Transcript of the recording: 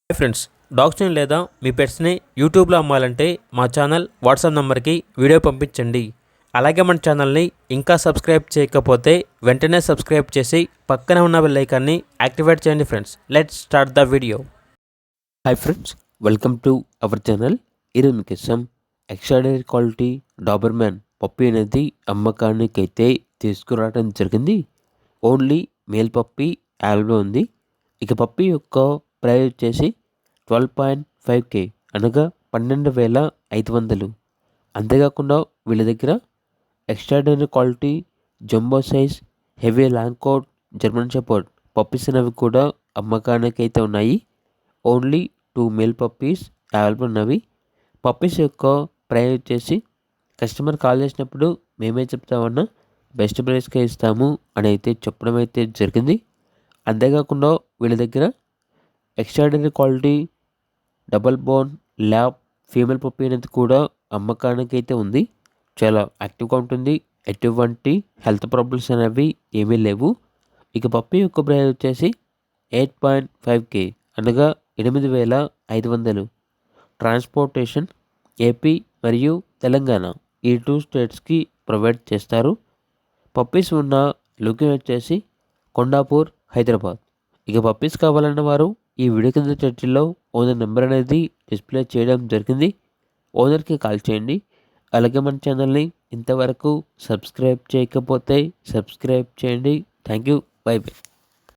Hi friends, డాగ్స్ని లేదా మీ పెట్స్ని యూట్యూబ్లో అమ్మాలంటే మా ఛానల్ వాట్సాప్ నెంబర్కి వీడియో పంపించండి. అలాగే మన ఛానల్ని ఇంకా సబ్స్క్రైబ్ చేయకపోతే వెంటనే సబ్స్క్రైబ్ చేసి పక్కనే ఉన్న బెల్ ఐకాన్ని యాక్టివేట్ చేయండి. Friends, let's start the video. Hi friends, welcome to our channel. ఈరోజు మీకోసం ఎక్స్ట్రాడనరీ క్వాలిటీ డాబర్మ్యాన్ పప్పీ అనేది అమ్మకానికి అయితే తీసుకురావడం జరిగింది. ఓన్లీ మేల్ పప్పీ అవైలబుల్ ఉంది. ఇక పప్పీ యొక్క ప్రైస్ వచ్చేసి 12.5K అనగా 12,500. అంతేకాకుండా వీళ్ళ దగ్గర extraordinary quality jumbo size heavy long coat German shepherd puppies అనేవి కూడా అమ్మకానికి అయితే ఉన్నాయి. ఓన్లీ 2 మేల్ పప్పీస్ అవైలబుల్ ఉన్నవి. పప్పీస్ యొక్క ప్రైస్ వచ్చేసి కస్టమర్ కాల్ చేసినప్పుడు మేమే చెప్తామన్నా బెస్ట్ ప్రైస్కే ఇస్తాము అని అయితే చెప్పడం అయితే జరిగింది. అంతేకాకుండా వీళ్ళ దగ్గర extraordinary quality double bone lab female puppy అనేది కూడా అమ్మకానికి అయితే ఉంది. చాలా యాక్టివ్గా ఉంటుంది. ఎటువంటి హెల్త్ ప్రాబ్లమ్స్ అనేవి ఏమీ లేవు. ఇక పప్పీ యొక్క ప్రైస్ వచ్చేసి 8.5K అనగా 8,500. ట్రాన్స్పోర్టేషన్ ఏపీ మరియు తెలంగాణ ఈ 2 స్టేట్స్కి ప్రొవైడ్ చేస్తారు. పప్పీస్ ఉన్న లొకేషన్ వచ్చేసి కొండాపూర్, హైదరాబాద్. ఇక పప్పీస్ కావాలన్న వారు ఈ వీడియో కింద టైటిల్లో ఓనర్ నెంబర్ అనేది డిస్ప్లే చేయడం జరిగింది. ఓనర్కి కాల్ చేయండి. అలాగే మన ఛానల్ని ఇంతవరకు సబ్స్క్రైబ్ చేయకపోతే సబ్స్క్రైబ్ చేయండి. Thank you. By by.